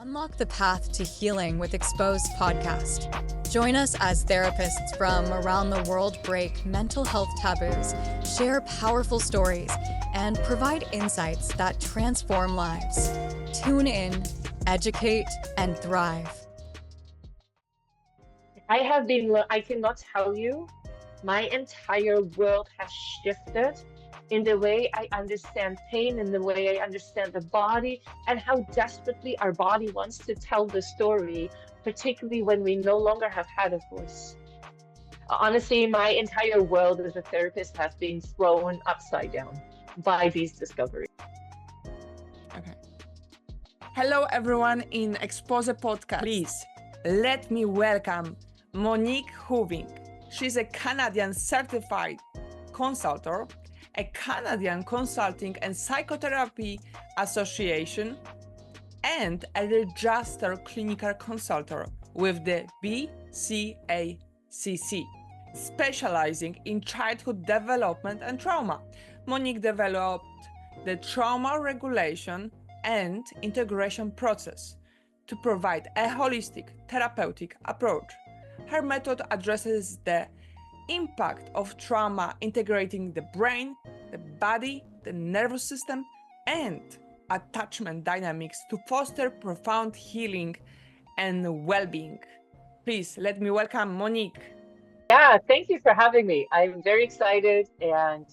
Unlock the path to healing with Exposed Podcast. Join us as therapists from around the world break mental health taboos, share powerful stories, and provide insights that transform lives. Tune in, educate, and thrive. I cannot tell you, my entire world has shifted in the way I understand pain, in the way I understand the body, and how desperately our body wants to tell the story, particularly when we no longer have had a voice. Honestly, my entire world as a therapist has been thrown upside down by these discoveries. Okay. Hello, everyone in Expose Podcast. Please let me welcome Monique Hoving. She's a Canadian certified consultant, a Canadian Consulting and Psychotherapy Association, and a registered clinical consultant with the BCACC, specializing in childhood development and trauma. Monique developed the trauma regulation and integration process to provide a holistic therapeutic approach. Her method addresses the impact of trauma, integrating the brain, the body, the nervous system, and attachment dynamics to foster profound healing and well-being. Please let me welcome Monique. Yeah, thank you for having me. I'm very excited and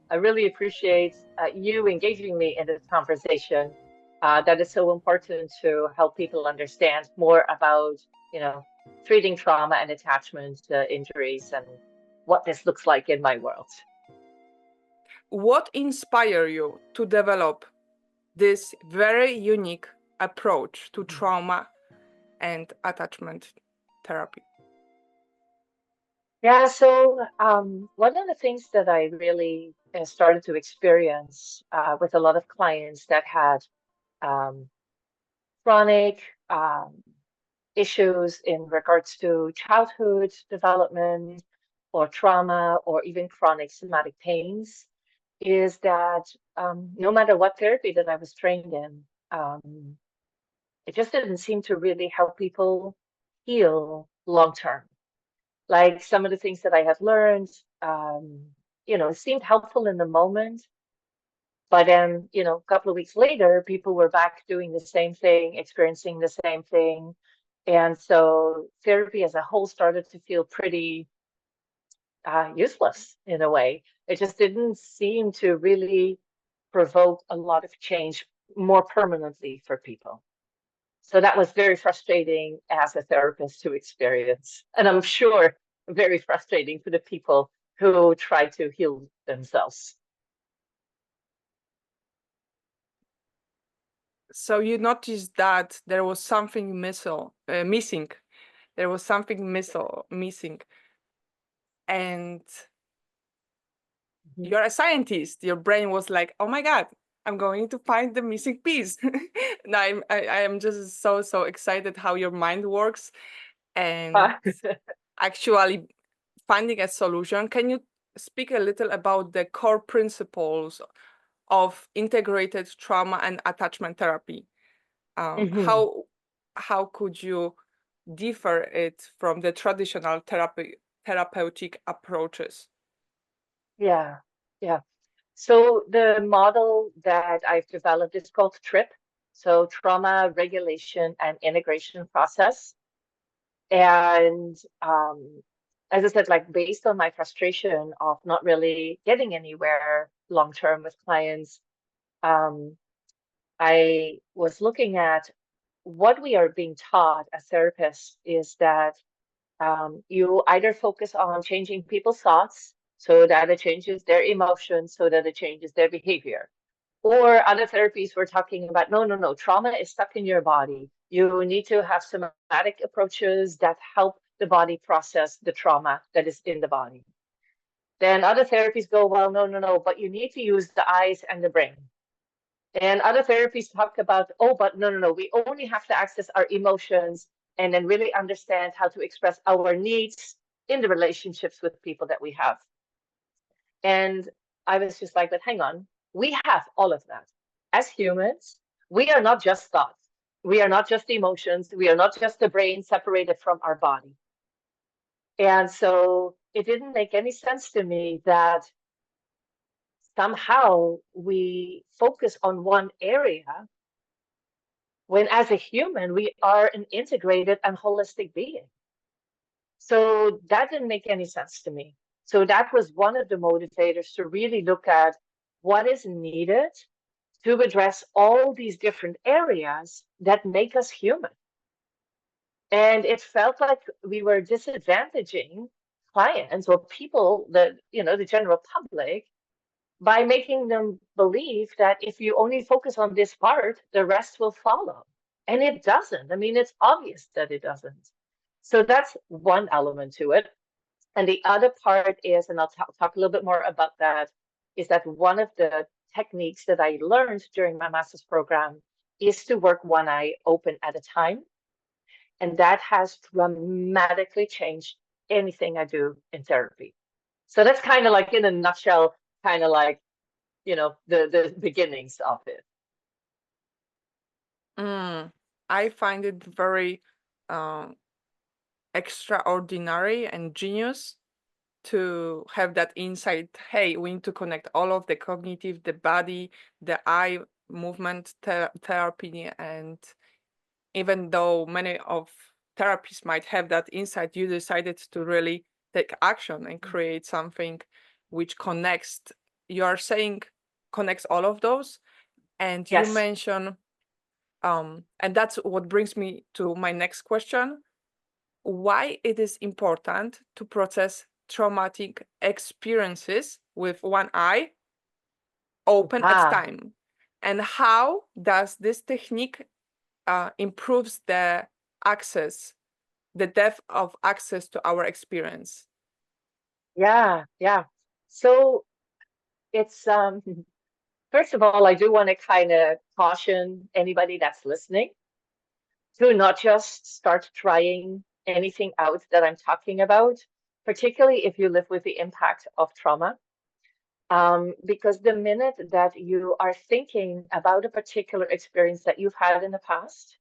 I really appreciate you engaging me in this conversation. That is so important to help people understand more about, treating trauma and attachment injuries and what this looks like in my world. What inspired you to develop this very unique approach to trauma and attachment therapy? Yeah, so one of the things that I really started to experience with a lot of clients that had um, chronic issues in regards to childhood development or trauma or even chronic somatic pains is that no matter what therapy that I was trained in, it just didn't seem to really help people heal long term. Like some of the things that I had learned, it seemed helpful in the moment, but then, a couple of weeks later, people were back doing the same thing, experiencing the same thing. And so therapy as a whole started to feel pretty useless in a way. It just didn't seem to really provoke a lot of change more permanently for people. So that was very frustrating as a therapist to experience. And I'm sure very frustrating for the people who try to heal themselves. So you noticed that there was something missing. There was something missing. And you're a scientist. Your brain was like, "Oh my God, I'm going to find the missing piece." No, I am just so excited how your mind works and actually finding a solution. Can you speak a little about the core principles of integrated trauma and attachment therapy? How could you differ it from the traditional therapeutic approaches? Yeah, yeah. So the model that I've developed is called TRIP, so Trauma Regulation and Integration Process. And as I said, like based on my frustration of not really getting anywhere long term with clients, um, I was looking at what we are being taught as therapists is that you either focus on changing people's thoughts so that it changes their emotions, so that it changes their behavior. Or other therapies we're talking about, no, trauma is stuck in your body. You need to have somatic approaches that help the body process the trauma that is in the body. Then other therapies go, well, no, but you need to use the eyes and the brain. And other therapies talk about, oh, but no, we only have to access our emotions and then really understand how to express our needs in the relationships with people that we have. And I was just like, but hang on, we have all of that. As humans, we are not just thoughts. We are not just emotions. We are not just the brain separated from our body. And so it didn't make any sense to me that somehow we focus on one area when, as a human, we are an integrated and holistic being. So that didn't make any sense to me. So that was one of the motivators to really look at what is needed to address all these different areas that make us human. And it felt like we were disadvantaging clients or people that, the general public, by making them believe that if you only focus on this part, the rest will follow. And it doesn't. I mean, it's obvious that it doesn't. So that's one element to it. And the other part is, and I'll talk a little bit more about that, is that one of the techniques that I learned during my master's program is to work one eye open at a time. And that has dramatically changed anything I do in therapy. So that's kind of like, in a nutshell, kind of like, the beginnings of it. I find it very extraordinary and genius to have that insight. Hey, we need to connect all of the cognitive, the body, the eye movement therapy. And even though many of therapists might have that insight, you decided to really take action and create something which connects, you're saying connects all of those. And you Yes. mentioned, and that's what brings me to my next question, why it is important to process traumatic experiences with one eye open at Ah, time, and how does this technique improves the access, the depth of access to our experience? yeah. So it's first of all, I do want to kind of caution anybody that's listening to not just start trying anything out that I'm talking about, particularly if you live with the impact of trauma. Because the minute that you are thinking about a particular experience that you've had in the past,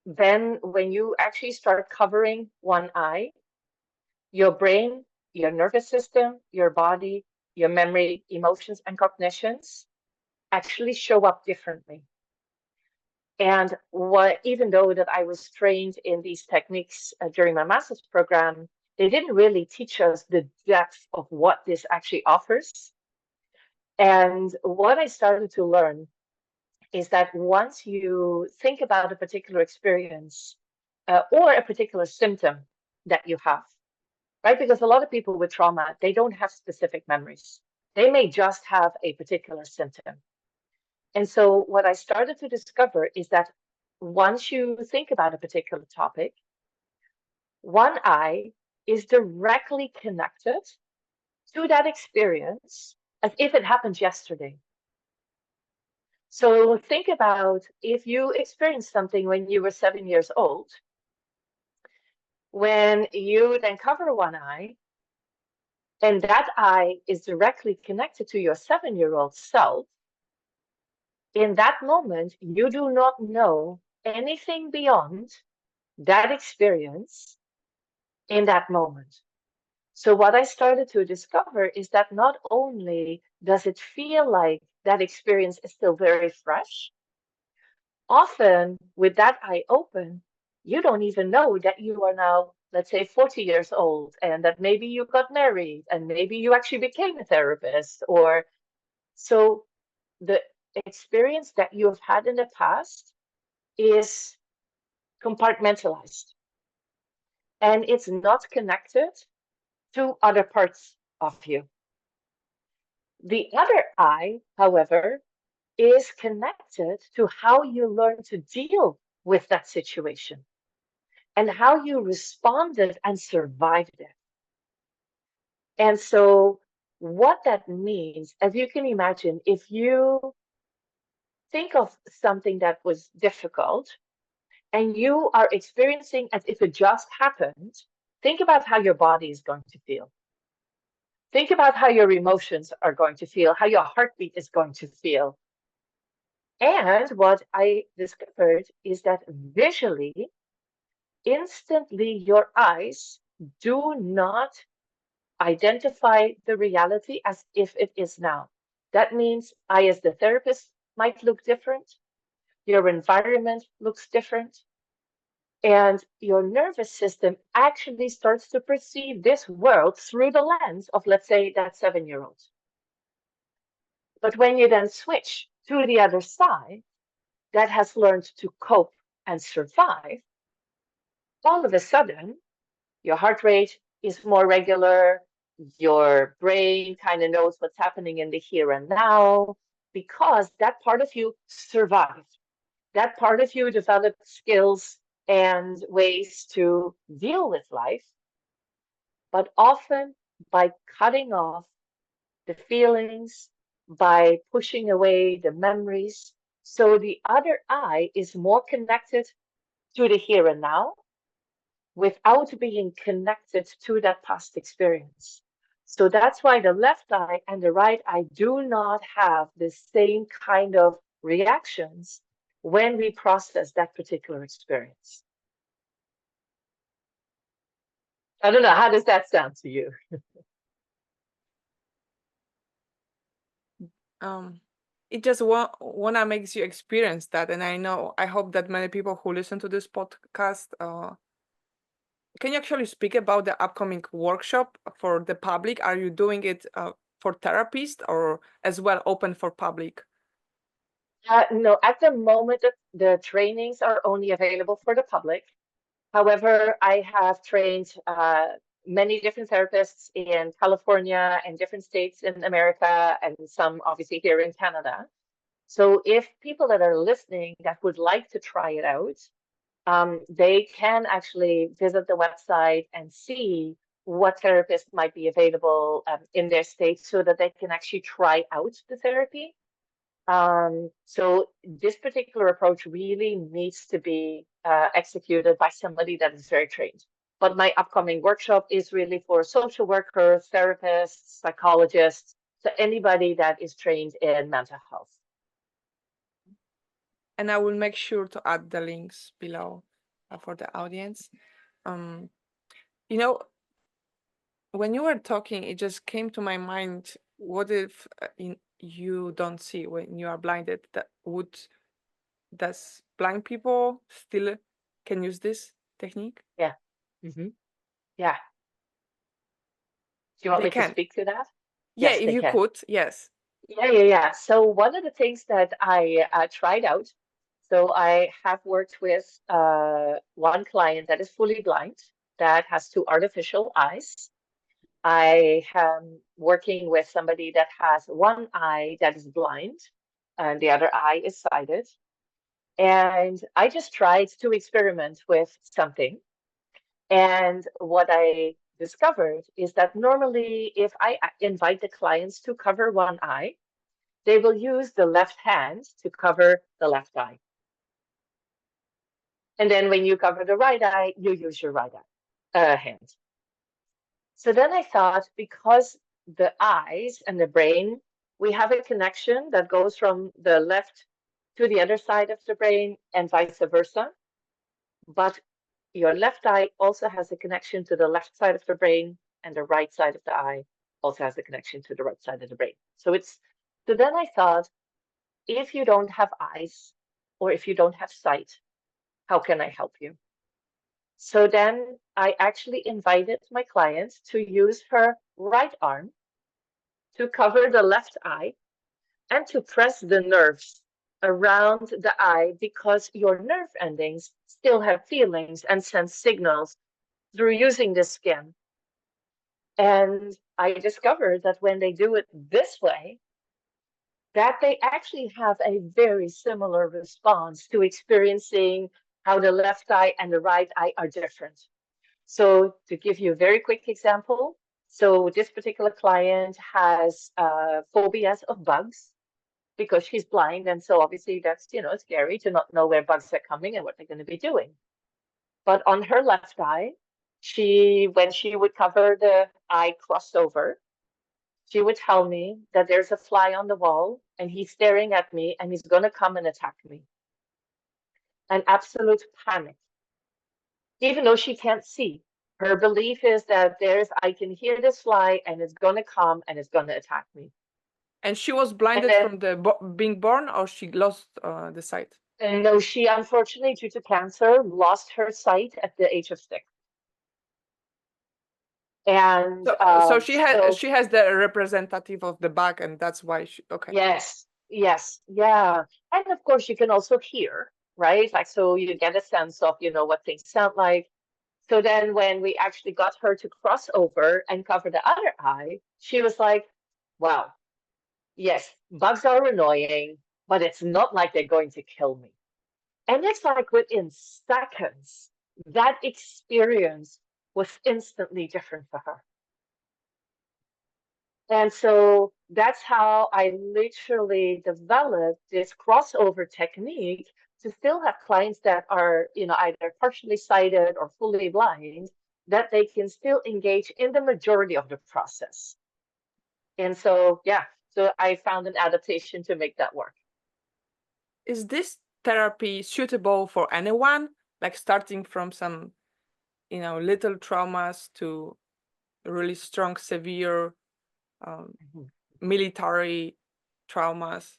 then when you actually start covering one eye, your brain, your nervous system, your body, your memory, emotions, and cognitions actually show up differently. And even though that I was trained in these techniques during my master's program, they didn't really teach us the depth of what this actually offers. And what I started to learn is that once you think about a particular experience or a particular symptom that you have, right? Because a lot of people with trauma, they don't have specific memories. They may just have a particular symptom. And so what I started to discover is that once you think about a particular topic, one eye is directly connected to that experience as if it happened yesterday. So think about if you experienced something when you were 7 years old, when you then cover one eye, and that eye is directly connected to your 7-year-old self, in that moment, you do not know anything beyond that experience in that moment. So what I started to discover is that not only does it feel like that experience is still very fresh, often with that eye open, you don't even know that you are now, let's say, 40 years old, and that maybe you got married, and maybe you actually became a therapist. Or so the experience that you have had in the past is compartmentalized, and it's not connected to other parts of you. The other eye, however, is connected to how you learn to deal with that situation and how you responded and survived it. And so, what that means, as you can imagine, if you think of something that was difficult and you are experiencing as if it just happened, think about how your body is going to feel. Think about how your emotions are going to feel, how your heartbeat is going to feel. And what I discovered is that visually, instantly, your eyes do not identify the reality as if it is now. That means I, as the therapist, might look different. Your environment looks different. And your nervous system actually starts to perceive this world through the lens of, let's say, that 7-year-old. But when you then switch to the other side that has learned to cope and survive, all of a sudden, your heart rate is more regular. Your brain kind of knows what's happening in the here and now because that part of you survived. That part of you developed skills and ways to deal with life, but often by cutting off the feelings, by pushing away the memories. So the other eye is more connected to the here and now without being connected to that past experience. So that's why the left eye and the right eye do not have the same kind of reactions when we process that particular experience. I don't know, how does that sound to you? It just wanna makes you experience that, and I hope that many people who listen to this podcast can you actually speak about the upcoming workshop for the public? Are you doing it for therapists or as well open for public? No, at the moment, the trainings are only available for the public. However, I have trained many different therapists in California and different states in America, and some obviously here in Canada. So if people that are listening that would like to try it out, they can actually visit the website and see what therapists might be available in their state so that they can actually try out the therapy. So this particular approach really needs to be executed by somebody that is very trained. But my upcoming workshop is really for social workers, therapists, psychologists, so anybody that is trained in mental health. And I will make sure to add the links below for the audience. You know, when you were talking, it just came to my mind, what if you don't see when you are blinded? Does blind people still can use this technique? Yeah. Mm-hmm. Yeah. Do you want They me to can. speak to that? Yeah, Yes, if they you can. could, yes. Yeah. So one of the things that I tried out, so I have worked with one client that is fully blind, that has two artificial eyes. I am working with somebody that has one eye that is blind and the other eye is sighted. And I just tried to experiment with something. And what I discovered is that normally, if I invite the clients to cover one eye, they will use the left hand to cover the left eye. And then when you cover the right eye, you use your right hand. So then I thought, because the eyes and the brain, we have a connection that goes from the left to the other side of the brain and vice versa. But your left eye also has a connection to the left side of the brain, and the right side of the eye also has a connection to the right side of the brain. So then I thought, if you don't have eyes or if you don't have sight, how can I help you? So then I actually invited my client to use her right arm to cover the left eye and to press the nerves around the eye, because your nerve endings still have feelings and send signals through using the skin. And I discovered that when they do it this way, that they actually have a very similar response to experiencing how the left eye and the right eye are different. So to give you a very quick example, so this particular client has phobias of bugs because she's blind. And so obviously that's, scary to not know where bugs are coming and what they're going to be doing. But on her left eye, when she would cover the eye crossover, she would tell me that there's a fly on the wall and he's staring at me and he's going to come and attack me. An absolute panic. Even though she can't see, her belief is that I can hear this fly and it's going to come and it's going to attack me. And she was blinded then, from the being born, or she lost the sight? And no, she unfortunately, due to cancer, lost her sight at the age of 6. And so she has the representative of the back, and that's why she, okay. Yes, yeah. And of course, you can also hear, right? Like, so you get a sense of, what things sound like. So then when we actually got her to cross over and cover the other eye, she was like, wow, yes, bugs are annoying, but it's not like they're going to kill me. And it's like within seconds, that experience was instantly different for her. And so that's how I literally developed this crossover technique to still have clients that are, either partially sighted or fully blind, that they can still engage in the majority of the process. And so, yeah, so I found an adaptation to make that work. Is this therapy suitable for anyone? Like starting from some, little traumas to really strong, severe military traumas?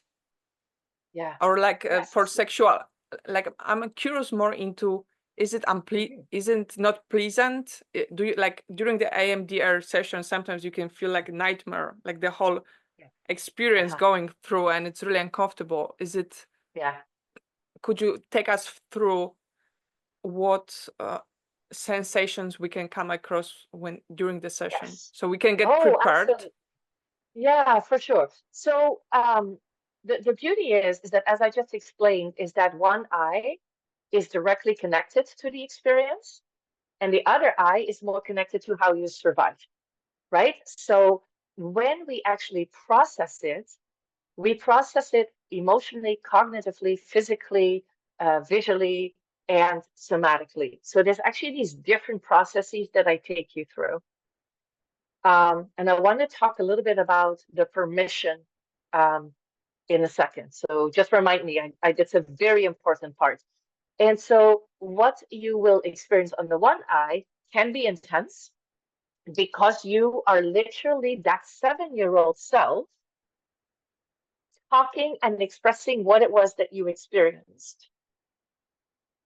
Yeah. Or like Yes. for sexual, like I'm curious more into, is it isn't not pleasant? Do you, like, during the AMDR session, sometimes you can feel like a nightmare, like the whole experience going through, and it's really uncomfortable. Is it? Yeah. Could you take us through what sensations we can come across during the session, so we can get prepared? Absolutely. Yeah, for sure. So the beauty is that, as I just explained, is that one eye is directly connected to the experience, and the other eye is more connected to how you survive, right? So when we actually process it, we process it emotionally, cognitively, physically, visually, and somatically. So there's actually these different processes that I take you through. And I want to talk a little bit about the permission in a second. So just remind me, it's a very important part. And so what you will experience on the one eye can be intense because you are literally that 7-year-old self talking and expressing what it was that you experienced.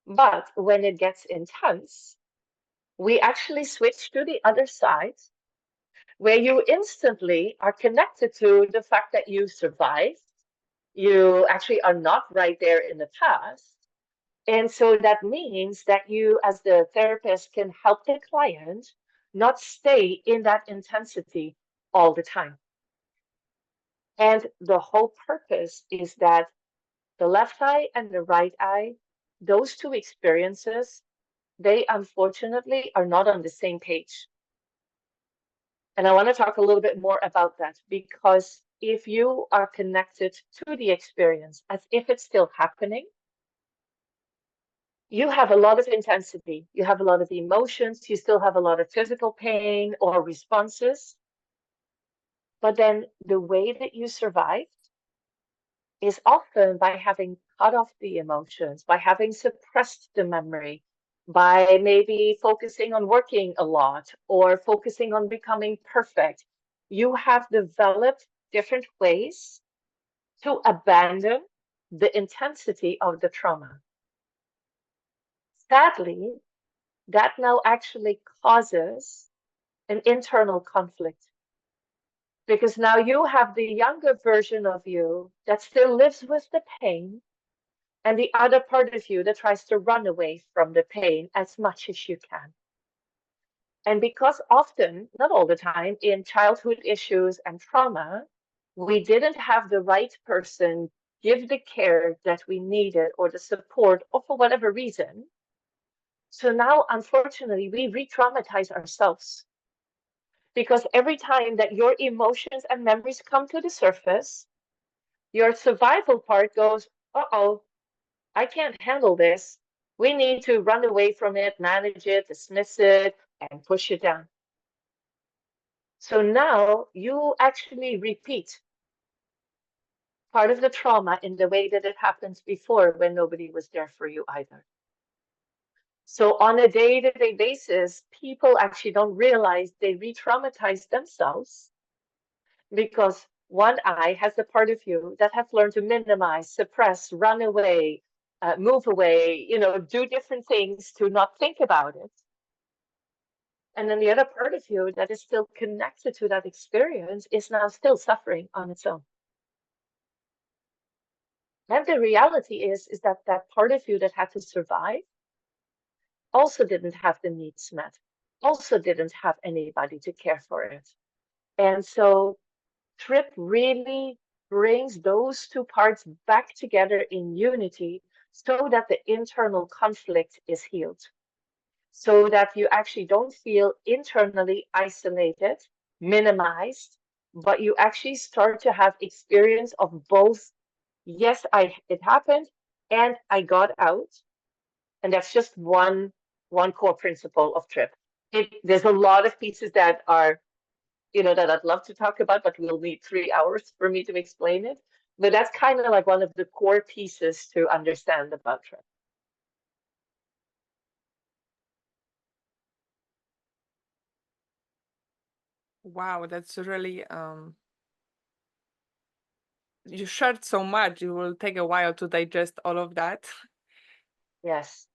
But when it gets intense, we actually switch to the other side, where you instantly are connected to the fact that you survived. You actually are not right there in the past. And so that means that you, as the therapist, can help the client not stay in that intensity all the time. And the whole purpose is that the left eye and the right eye, those two experiences, they unfortunately are not on the same page. And I want to talk a little bit more about that, because if you are connected to the experience as if it's still happening, you have a lot of intensity, you have a lot of emotions, you still have a lot of physical pain or responses. But then the way that you survived is often by having cut off the emotions, by having suppressed the memory, by maybe focusing on working a lot or focusing on becoming perfect. You have developed different ways to abandon the intensity of the trauma. Sadly, that now actually causes an internal conflict, because now you have the younger version of you that still lives with the pain, and the other part of you that tries to run away from the pain as much as you can. And because often, not all the time, in childhood issues and trauma, we didn't have the right person give the care that we needed or the support, or for whatever reason. So now, unfortunately, we re-traumatize ourselves. Because every time that your emotions and memories come to the surface, your survival part goes, uh-oh, I can't handle this. We need to run away from it, manage it, dismiss it, and push it down. So now you actually repeat part of the trauma in the way that it happens before when nobody was there for you either. So on a day-to-day basis, people actually don't realize they re-traumatize themselves because one eye has a part of you that has learned to minimize, suppress, run away, move away, do different things to not think about it. And then the other part of you that is still connected to that experience is now still suffering on its own. And the reality is that that part of you that had to survive also didn't have the needs met, also didn't have anybody to care for it. And so TRIP really brings those two parts back together in unity so that the internal conflict is healed, so that you actually don't feel internally isolated, minimized, but you actually start to have experience of both. Yes, it happened and I got out. And that's just one core principle of TRIP. There's a lot of pieces that are, that I'd love to talk about, but we'll need 3 hours for me to explain it. But that's kind of like one of the core pieces to understand about TRIP. Wow, that's really you shared so much. It will take a while to digest all of that. Yes.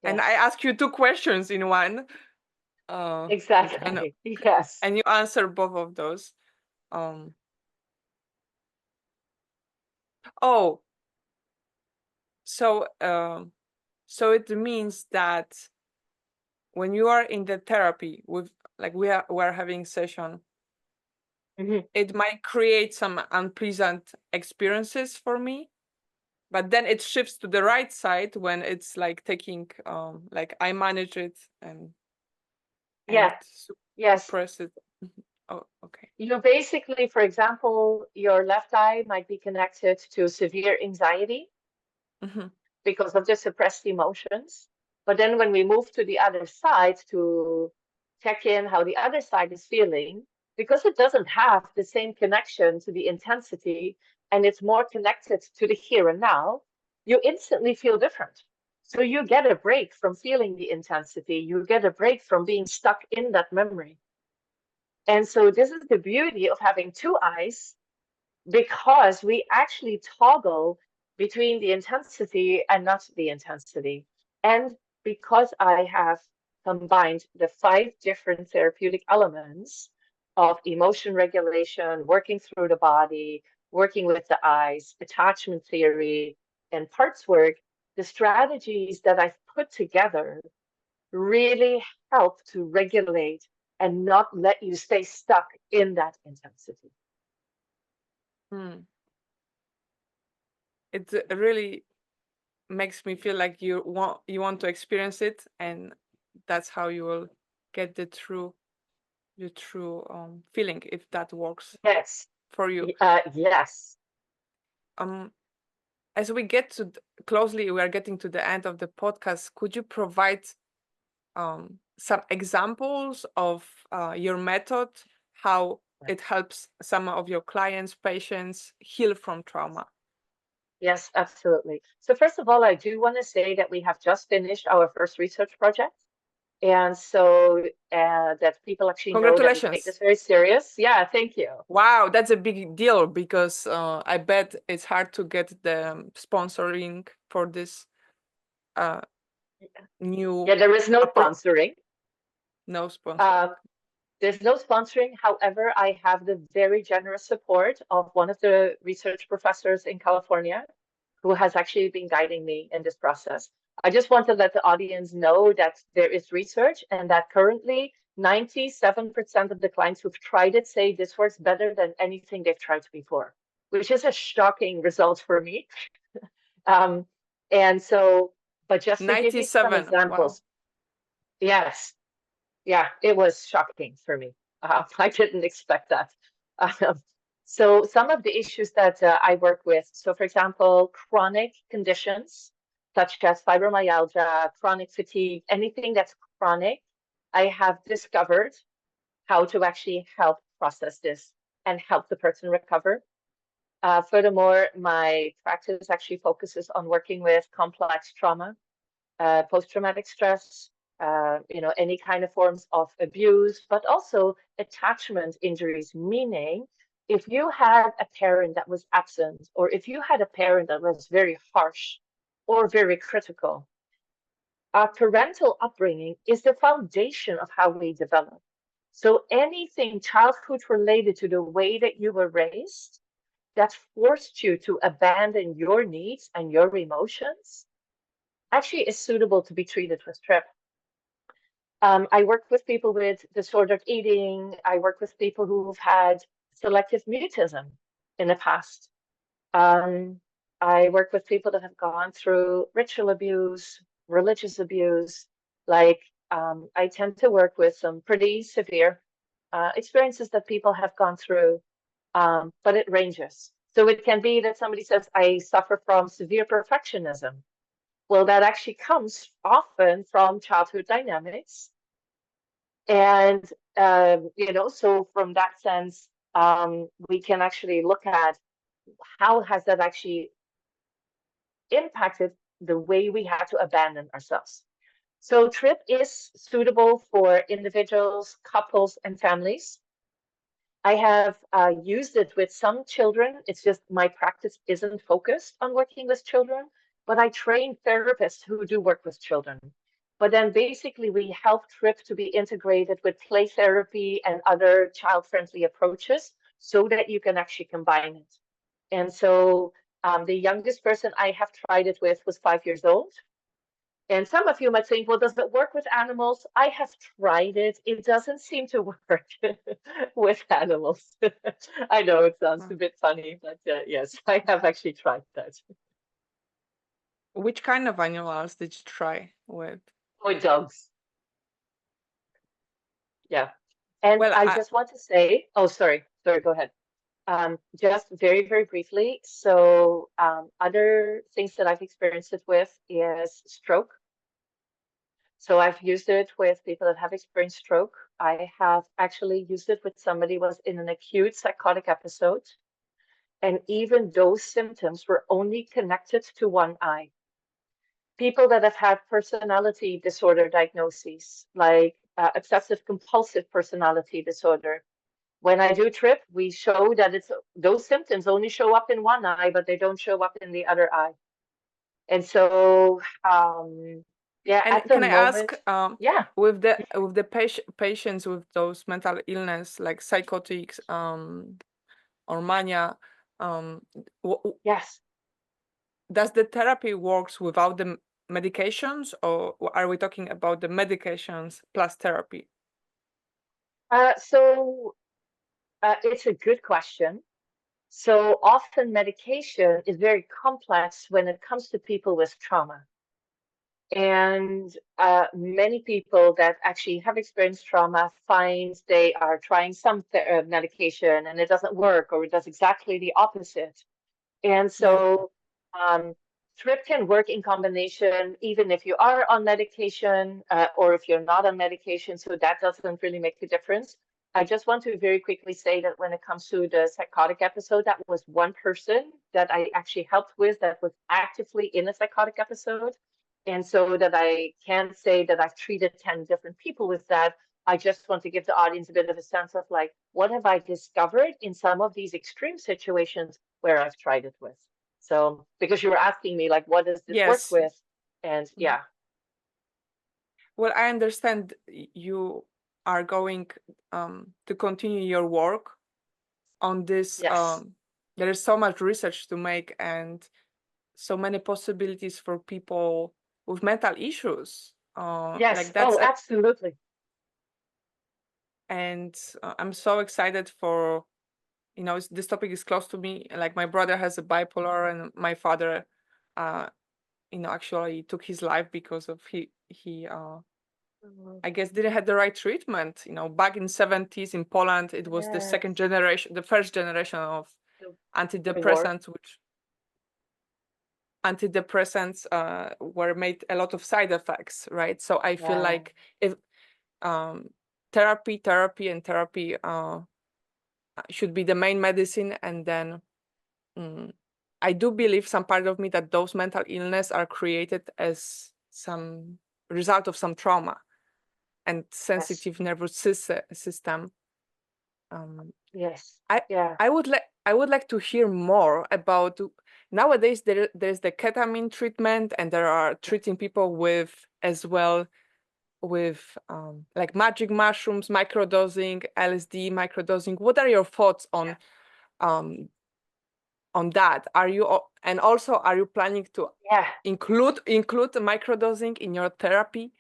And I asked you 2 questions in one. Exactly. Yes. And you answer both of those. Oh, so it means that when you are in the therapy with, like, we're having session, it might create some unpleasant experiences for me, but then it shifts to the right side when it's like taking like I manage it and Yes. suppress it. Oh, okay. Basically, for example, your left eye might be connected to severe anxiety because of the suppressed emotions. But then when we move to the other side to check in how the other side is feeling, because it doesn't have the same connection to the intensity and it's more connected to the here and now, you instantly feel different. So you get a break from feeling the intensity, you get a break from being stuck in that memory. And so this is the beauty of having two eyes, because we actually toggle between the intensity and not the intensity. And because I have combined the 5 different therapeutic elements of emotion regulation, working through the body, working with the eyes, attachment theory, and parts work, the strategies that I've put together really help to regulate and not let you stay stuck in that intensity. It really makes me feel like you want to experience it, and that's how you will get the true feeling, if that works. Yes. For you. Yes. As we get to closely, we are getting to the end of the podcast. Could you provide some examples of your method, how it helps some of your clients, patients heal from trauma? Yes, absolutely. So first of all, I do want to say that we have just finished our first research project. And so that people actually know that we take this very serious. Yeah, thank you. Wow, that's a big deal, because I bet it's hard to get the sponsoring for this new. Yeah, there is no sponsoring. No sponsoring. There's no sponsoring. However, I have the very generous support of one of the research professors in California who has actually been guiding me in this process. I just want to let the audience know that there is research, and that currently 97% of the clients who've tried it say this works better than anything they've tried before, which is a shocking result for me. And so, but just to give you some examples. Wow. Yes. Yeah, it was shocking for me. I didn't expect that. So some of the issues that I work with, so for example, chronic conditions such as fibromyalgia, chronic fatigue, anything that's chronic, I have discovered how to actually help process this and help the person recover. Furthermore, my practice actually focuses on working with complex trauma, post-traumatic stress, any kind of forms of abuse, but also attachment injuries, meaning if you had a parent that was absent, or if you had a parent that was very harsh or very critical, our parental upbringing is the foundation of how we develop. So anything childhood related to the way that you were raised that forced you to abandon your needs and your emotions actually is suitable to be treated with TRIP. I work with people with disordered eating. I work with people who've had selective mutism in the past. I work with people that have gone through ritual abuse, religious abuse. Like, I tend to work with some pretty severe experiences that people have gone through, but it ranges. So it can be that somebody says, I suffer from severe perfectionism. Well, that actually comes often from childhood dynamics. And, so from that sense, we can actually look at how has that actually impacted the way we had to abandon ourselves. So TRIP is suitable for individuals, couples, and families. I have used it with some children. It's just my practice isn't focused on working with children, but I train therapists who do work with children. But then basically we help TRIP to be integrated with play therapy and other child-friendly approaches so that you can actually combine it. And so the youngest person I have tried it with was 5 years old. And some of you might think, well, does it work with animals? I have tried it. It doesn't seem to work with animals. I know it sounds a bit funny, but yes, I have actually tried that. Which kind of animals did you try with? With dogs. Yeah. And Well, I just want to say, oh, sorry, go ahead. Just very, very briefly. So other things that I've experienced it with is stroke. So I've used it with people that have experienced stroke. I have actually used it with somebody who was in an acute psychotic episode. And even those symptoms were only connected to one eye. People that have had personality disorder diagnoses, like obsessive compulsive personality disorder. When I do TRIP, we show that those symptoms only show up in one eye, but they don't show up in the other eye. And so, yeah, and at the can I moment, ask, yeah. with the patients with those mental illness like psychotics, or mania, Yes. does the therapy works without the medications, or are we talking about the medications plus therapy? So it's a good question. So often medication is very complex when it comes to people with trauma. And many people that actually have experienced trauma find they are trying some medication and it doesn't work, or it does exactly the opposite. And so TRIP can work in combination, even if you are on medication or if you're not on medication. So that doesn't really make a difference. I just want to very quickly say that when it comes to the psychotic episode, that was one person that I actually helped with that was actively in a psychotic episode. And so that I can't say that I've treated 10 different people with that. I just want to give the audience a bit of a sense of like, what have I discovered in some of these extreme situations where I've tried it with? So, because you were asking me, like, what does this work Yes. with? And yeah. Well, I understand you are going to continue your work on this. Yes. There is so much research to make and so many possibilities for people with mental issues. Yes. Like that's Oh, absolutely. And I'm so excited for, this topic is close to me. Like my brother has a bipolar, and my father, actually took his life because of he I guess didn't have the right treatment. Back in 70s in Poland, it was the second generation, the first generation of antidepressants, which antidepressants were made a lot of side effects, right? So I feel like if therapy should be the main medicine, and then I do believe some part of me that those mental illness are created as some result of some trauma and sensitive nervous system. Yes. I Yeah. I would like to hear more about nowadays there's the ketamine treatment, and there are treating people with as well with like magic mushrooms, microdosing, LSD microdosing. What are your thoughts on that? Are you and also are you planning to Yeah. include microdosing in your therapy?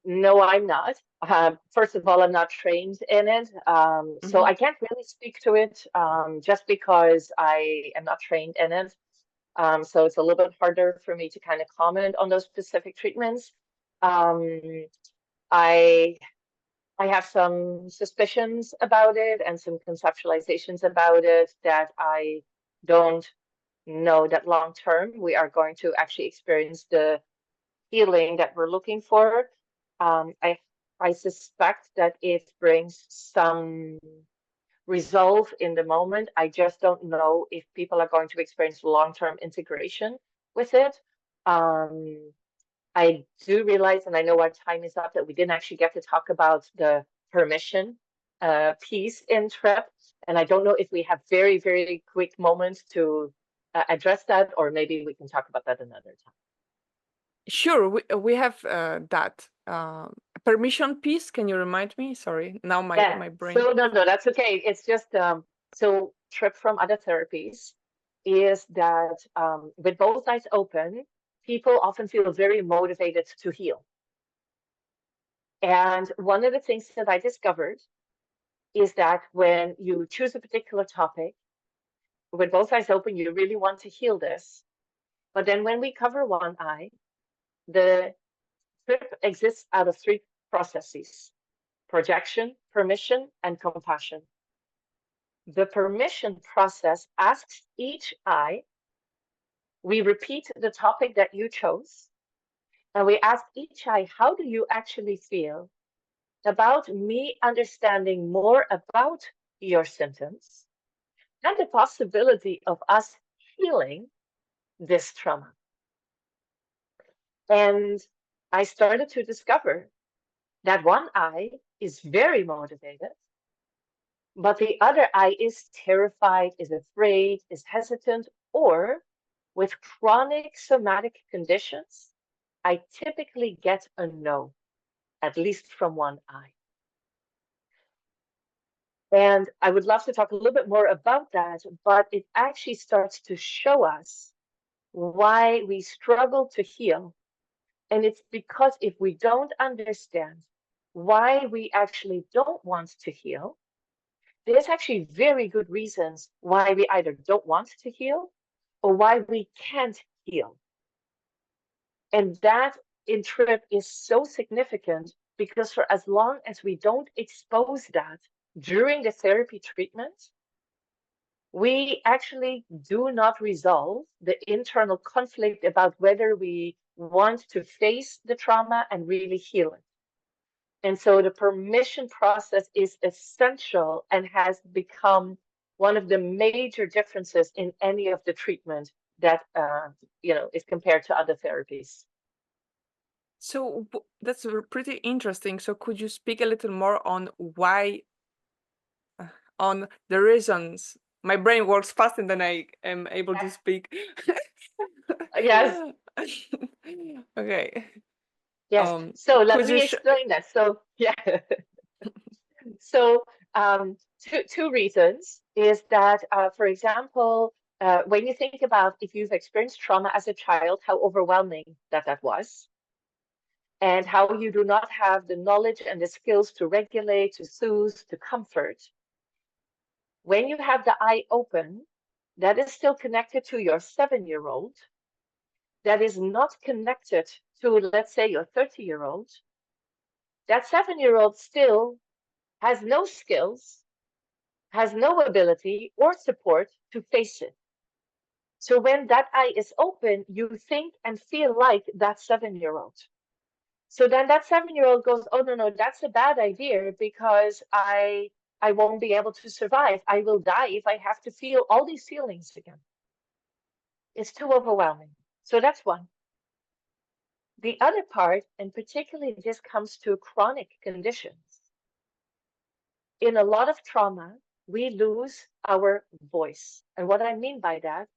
No, I'm not. First of all, I'm not trained in it, so Mhm. I can't really speak to it just because I am not trained in it. So it's a little bit harder for me to kind of comment on those specific treatments. Um, I I have some suspicions about it and some conceptualizations about it that I don't know that long term we are going to actually experience the healing that we're looking for. Um, I I suspect that it brings some resolve in the moment. I just don't know if people are going to experience long-term integration with it. Um, I do realize, and I know our time is up, that we didn't actually get to talk about the permission piece in TRIP. And I don't know if we have very, very quick moments to address that, or maybe we can talk about that another time. Sure, we have that permission piece. Can you remind me? Sorry, now Yeah, my brain. so no, that's okay. It's just so TRIP from other therapies is that with both eyes open, people often feel very motivated to heal. And one of the things that I discovered is that when you choose a particular topic, with both eyes open, you really want to heal this. But then when we cover one eye, the TRIP exists out of three processes: projection, permission, and compassion. The permission process asks each eye, we repeat the topic that you chose, and we ask each eye, how do you actually feel about me understanding more about your symptoms and the possibility of us healing this trauma? And I started to discover that one eye is very motivated, but the other eye is terrified, is afraid, is hesitant, or with chronic somatic conditions, I typically get a no, at least from one eye. And I would love to talk a little bit more about that, but it actually starts to show us why we struggle to heal. And it's because if we don't understand why we actually don't want to heal, there's actually very good reasons why we either don't want to heal or why we can't heal. And that in TRIP is so significant because for as long as we don't expose that during the therapy treatment, we actually do not resolve the internal conflict about whether we want to face the trauma and really heal it. And so the permission process is essential and has become one of the major differences in any of the treatment that is compared to other therapies. So that's pretty interesting. So could you speak a little more on why, on the reasons? My brain works faster than I am able to speak. Yes. Okay. Yes. So let could you me explain that. So yeah. So two reasons is that, for example, when you think about if you've experienced trauma as a child, how overwhelming that was, and how you do not have the knowledge and the skills to regulate, to soothe, to comfort. When you have the eye open, that is still connected to your 7-year-old, that is not connected to, let's say, your 30-year-old. That 7-year-old still has no skills, has no ability or support to face it. So when that eye is open, you think and feel like that 7-year-old. So then that 7-year-old goes, oh, no, that's a bad idea because I I won't be able to survive. I will die if I have to feel all these feelings again. It's too overwhelming. So that's one. The other part, and particularly this comes to chronic conditions, in a lot of trauma, we lose our voice. And what I mean by that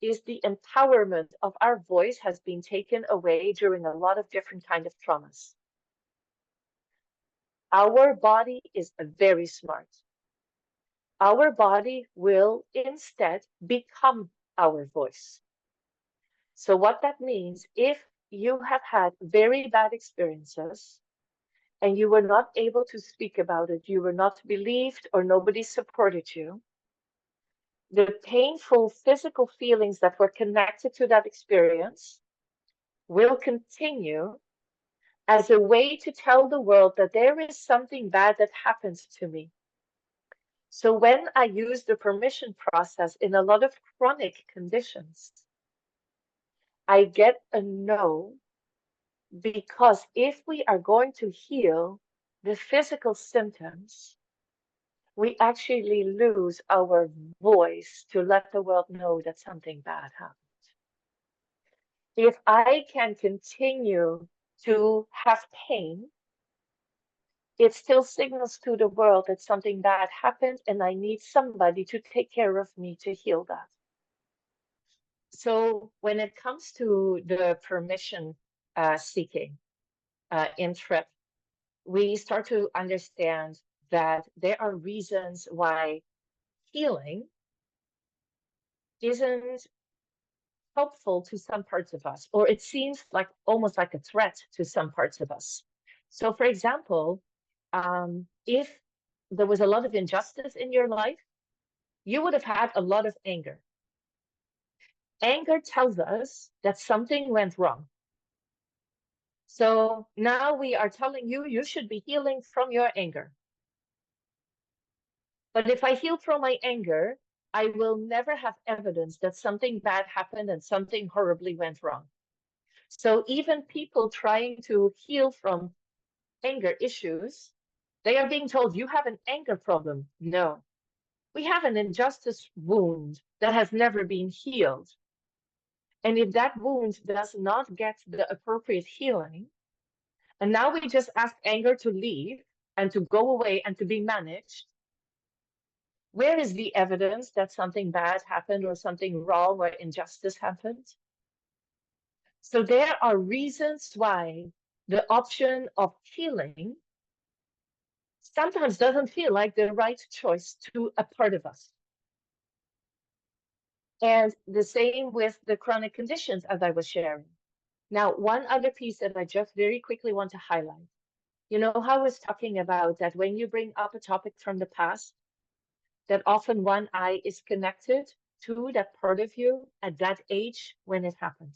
is the empowerment of our voice has been taken away during a lot of different kind of traumas. Our body is very smart. Our body will instead become our voice. So what that means, if you have had very bad experiences and you were not able to speak about it, you were not believed or nobody supported you, the painful physical feelings that were connected to that experience will continue as a way to tell the world that there is something bad that happens to me. So when I use the permission process in a lot of chronic conditions, I get a no, because if we are going to heal the physical symptoms, we actually lose our voice to let the world know that something bad happened. If I can continue to have pain, it still signals to the world that something bad happened and I need somebody to take care of me to heal that. So when it comes to the permission seeking in TRIP, we start to understand that there are reasons why healing isn't helpful to some parts of us, or it seems like almost like a threat to some parts of us. So, for example, if there was a lot of injustice in your life, you would have had a lot of anger. Anger tells us that something went wrong. So now we are telling you, you should be healing from your anger. But if I heal from my anger, I will never have evidence that something bad happened and something horribly went wrong. So even people trying to heal from anger issues, they are being told, you have an anger problem. No, we have an injustice wound that has never been healed. And if that wound does not get the appropriate healing, and now we just ask anger to leave and to go away and to be managed, where is the evidence that something bad happened or something wrong or injustice happened? So there are reasons why the option of healing sometimes doesn't feel like the right choice to a part of us. And the same with the chronic conditions, as I was sharing. Now, one other piece that I just very quickly want to highlight. You know how I was talking about that when you bring up a topic from the past, that often one eye is connected to that part of you at that age when it happened,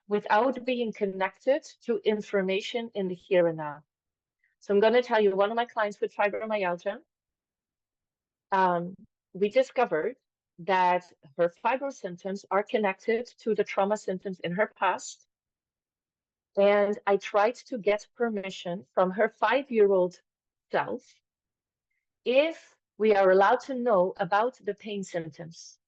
without being connected to information in the here and now. So I'm going to tell you, one of my clients with fibromyalgia, we discovered that her fibro symptoms are connected to the trauma symptoms in her past. And I tried to get permission from her 5-year-old self if we are allowed to know about the pain symptoms.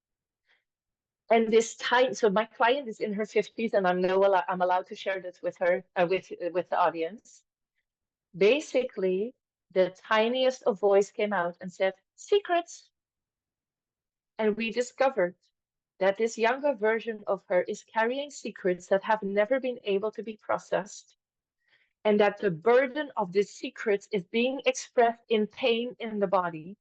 And this time, so my client is in her 50s, and I'm allowed to share this with her, with the audience. Basically, the tiniest of voice came out and said, secrets. And we discovered that this younger version of her is carrying secrets that have never been able to be processed, and that the burden of the secrets is being expressed in pain in the body.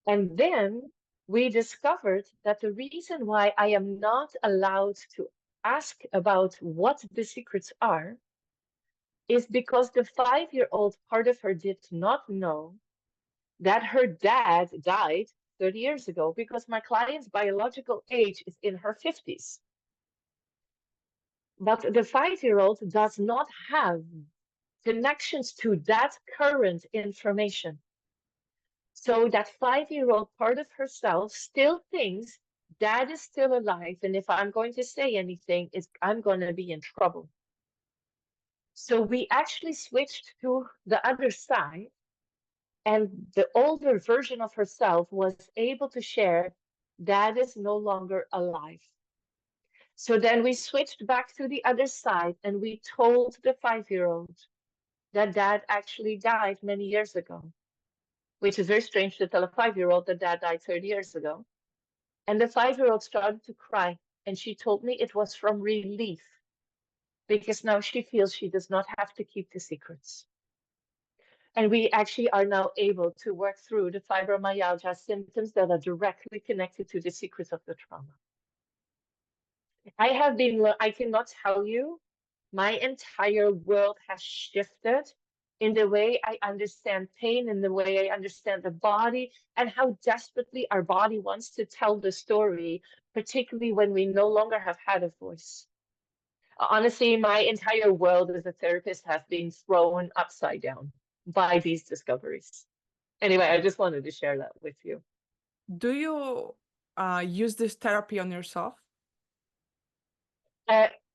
And then we discovered that the reason why I am not allowed to ask about what the secrets are is because the 5-year-old part of her did not know that her dad died 30 years ago, because my client's biological age is in her 50s. But the 5-year-old does not have connections to that current information. So that 5-year-old part of herself still thinks dad is still alive, and if I'm going to say anything, I'm going to be in trouble. So we actually switched to the other side And the older version of herself was able to share Dad is no longer alive. So then we switched back to the other side and we told the 5-year-old that Dad actually died many years ago, which is very strange to tell a 5-year-old that Dad died 30 years ago. And the 5-year-old started to cry, and she told me it was from relief because now she feels she does not have to keep the secrets. And we actually are now able to work through the fibromyalgia symptoms that are directly connected to the secrets of the trauma. I cannot tell you, my entire world has shifted in the way I understand pain, in the way I understand the body, and how desperately our body wants to tell the story, particularly when we no longer have had a voice. Honestly, my entire world as a therapist has been thrown upside down by these discoveries. Anyway, I just wanted to share that with you. Do you use this therapy on yourself?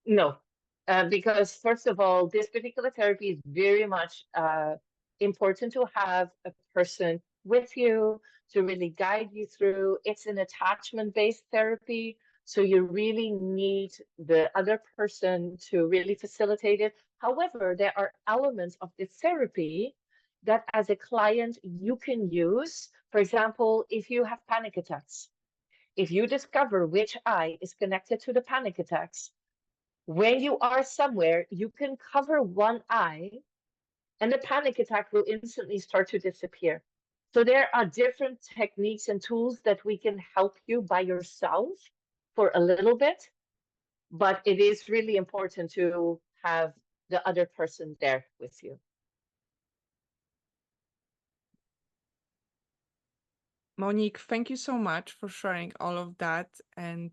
No, because first of all, this particular therapy is very much important to have a person with you to really guide you through. It's an attachment-based therapy, so you really need the other person to really facilitate it. However, there are elements of this therapy that as a client you can use. For example, if you have panic attacks, if you discover which eye is connected to the panic attacks, when you are somewhere, you can cover one eye and the panic attack will instantly start to disappear. So there are different techniques and tools that we can help you by yourself for a little bit, but it is really important to have the other person there with you. Monique, thank you so much for sharing all of that. And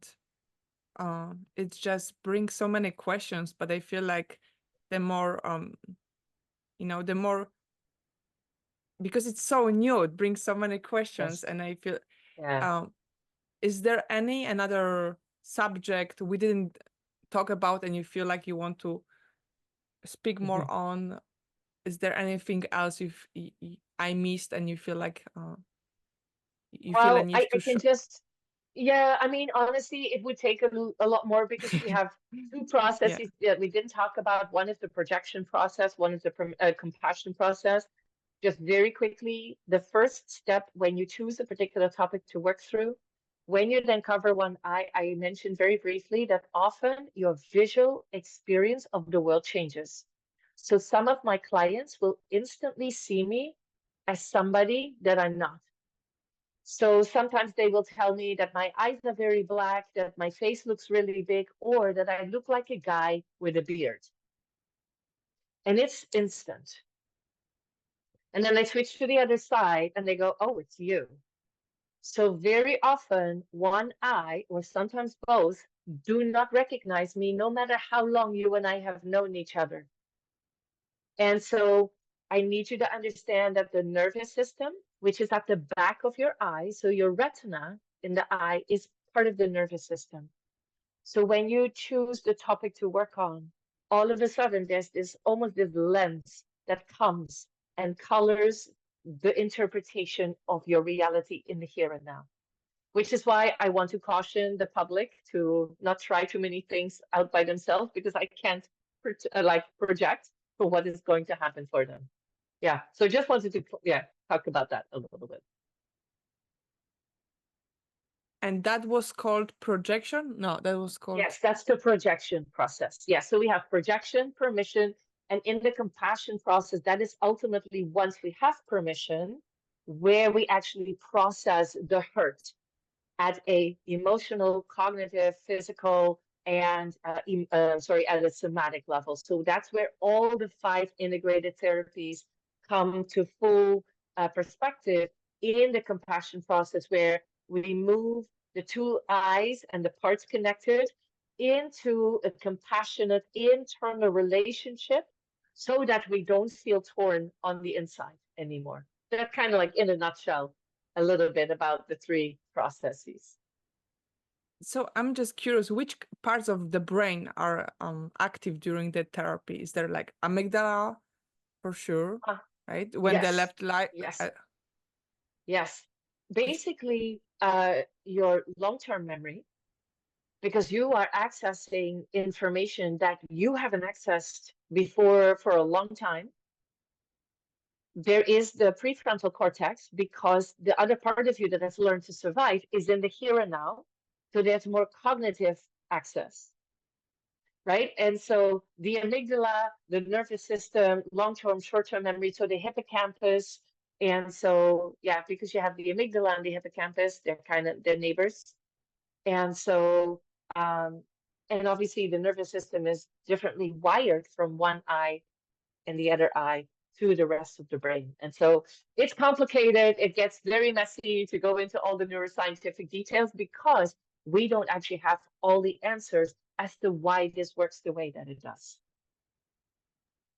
it just brings so many questions, but I feel like the more, the more, because it's so new, it brings so many questions. Yes. And I feel, Yeah. is there another subject we didn't talk about and you feel like you want to speak more on? Is there anything else I missed and you feel like you feel a Well, need I to can show? just, yeah, I mean, honestly, it would take a lot more because we have two Yeah. processes that we didn't talk about. One is the projection process, one is the compassion process. Just very quickly, the first step when you choose a particular topic to work through, when you then cover one eye, I mentioned very briefly that often your visual experience of the world changes. So some of my clients will instantly see me as somebody that I'm not. So sometimes they will tell me that my eyes are very black, that my face looks really big, or that I look like a guy with a beard. And it's instant. And then I switch to the other side and they go, oh, it's you. So very often, one eye, or sometimes both, do not recognize me no matter how long you and I have known each other. And so I need you to understand that the nervous system, which is at the back of your eye, so your retina in the eye is part of the nervous system. So when you choose the topic to work on, all of a sudden there's this almost this lens that comes and colors the interpretation of your reality in the here and now. Which is why I want to caution the public to not try too many things out by themselves because I can't project for what is going to happen for them. Yeah, so just wanted to talk about that a little bit. And that was called projection? No, that was called... Yes, that's the projection process. Yeah, so we have projection, permission, and in the compassion process, that is ultimately once we have permission, where we actually process the hurt at a emotional, cognitive, physical, and at a somatic level. So that's where all the 5 integrated therapies come to full perspective in the compassion process, where we move the 2 eyes and the parts connected into a compassionate internal relationship so that we don't feel torn on the inside anymore. That's kind of like in a nutshell, a little bit about the 3 processes. So I'm just curious, which parts of the brain are active during the therapy? Is there like amygdala for sure? right? When the Yes. left light, Yes. Yes. Basically, your long-term memory, because you are accessing information that you haven't accessed before for a long time. There is the prefrontal cortex, because the other part of you that has learned to survive is in the here and now. So there's more cognitive access, right? And so the amygdala, the nervous system, long-term, short-term memory, so the hippocampus. And so, yeah, because you have the amygdala and the hippocampus, they're neighbors. And so, and obviously the nervous system is differently wired from one eye and the other eye to the rest of the brain. And so it's complicated. It gets very messy to go into all the neuroscientific details, because we don't actually have all the answers as to why this works the way that it does.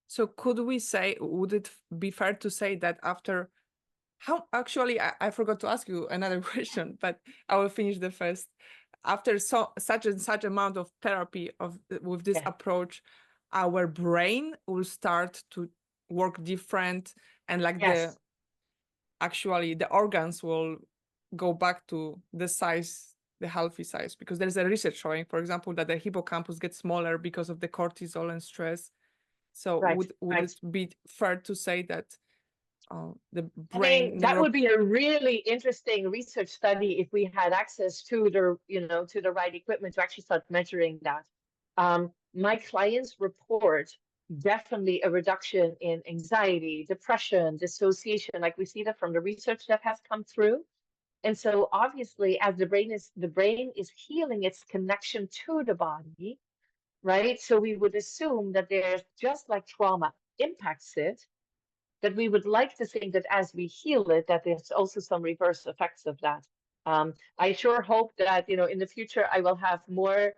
So could we say, would it be fair to say that after how actually I forgot to ask you another question, but I will finish the first. After such and such amount of therapy with this Yeah. approach, our brain will start to work different, and like Yes. the organs will go back to the size, the healthy size, because there's a research showing, for example, that the hippocampus gets smaller because of the cortisol and stress. So Right. would Right. it be fair to say that the I mean, brain that would be a really interesting research study if we had access to to the right equipment to actually start measuring that. My clients report definitely a reduction in anxiety, depression, dissociation, like we see that from the research that has come through. And so obviously, as the brain is healing its connection to the body, right? So we would assume that there's, just like trauma impacts it, that we would like to think that as we heal it, that there's also some reverse effects of that. I sure hope that, in the future, I will have more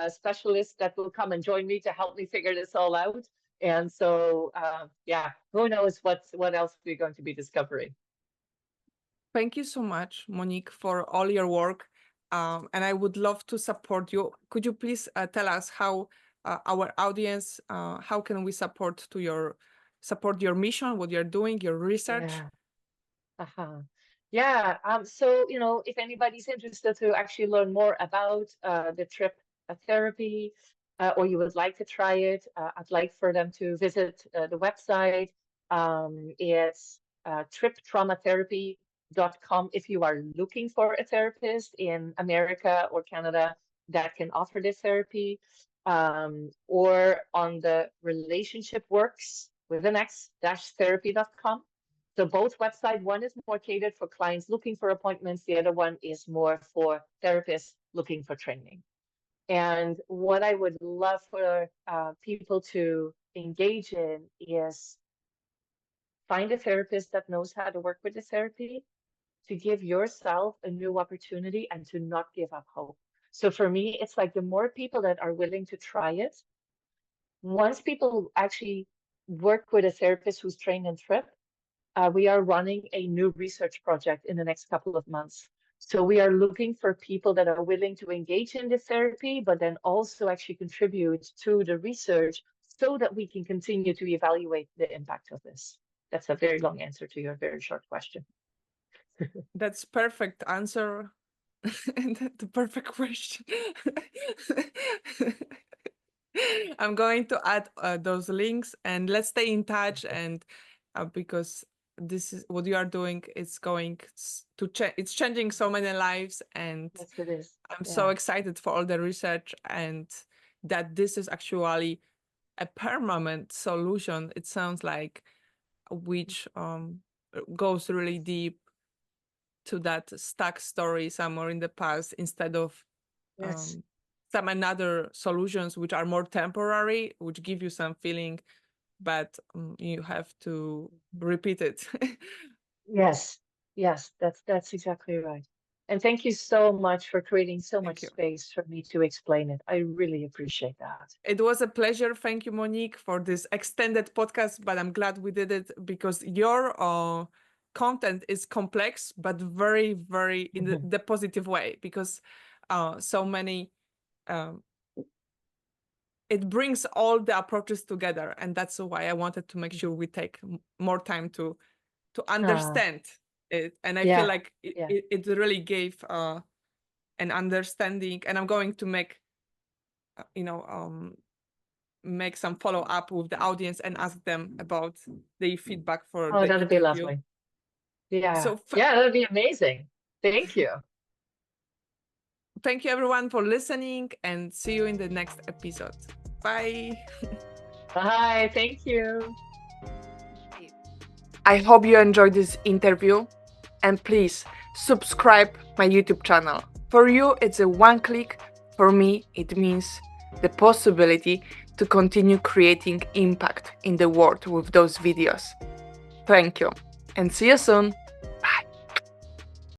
specialists that will come and join me to help me figure this all out. And so, yeah, who knows what else we're going to be discovering. Thank you so much, Monique, for all your work. And I would love to support you. Could you please tell us how our audience, how can we support your mission, what you're doing, your research? Yeah. Uh-huh. Yeah. So, if anybody's interested to actually learn more about the trip therapy, or you would like to try it, I'd like for them to visit the website. It's triptraumatherapy.com if you are looking for a therapist in America or Canada that can offer this therapy, or on the relationship works with an X dash therapy.com. So both website, one is more catered for clients looking for appointments. The other one is more for therapists looking for training. And what I would love for people to engage in is find a therapist that knows how to work with the therapy, to give yourself a new opportunity and to not give up hope. So for me, it's like the more people that are willing to try it, once people actually work with a therapist who's trained in TRIP, we are running a new research project in the next couple of months. So we are looking for people that are willing to engage in the therapy, but then also actually contribute to the research so that we can continue to evaluate the impact of this. That's a very long answer to your very short question. That's perfect answer. And the perfect question. I'm going to add those links, and let's stay in touch. And because this is what you are doing, it's going to change. It's changing so many lives, and Yes, it is. I'm so Yeah. excited for all the research, and that this is actually a permanent solution. It sounds like, which goes really deep to that stuck story somewhere in the past, instead of Yes. some another solutions which are more temporary, which give you some feeling, but you have to repeat it. Yes. Yes. That's exactly right. And thank you so much for creating so much Thank you. space for me to explain it. I really appreciate that. It was a pleasure. Thank you, Monique, for this extended podcast, but I'm glad we did it because your content is complex, but very, very in the positive way, because so many um, it brings all the approaches together, and that's why I wanted to make sure we take more time to understand it. And I feel like it really gave an understanding, and I'm going to make make some follow up with the audience and ask them about the feedback for the that'd be interview. lovely. Yeah. So That'd be amazing. Thank you. Thank you everyone for listening, and see you in the next episode. Bye. Bye. Thank you. I hope you enjoyed this interview, and please subscribe my YouTube channel. For you, it's a one click. For me, it means the possibility to continue creating impact in the world with those videos. Thank you, and see you soon.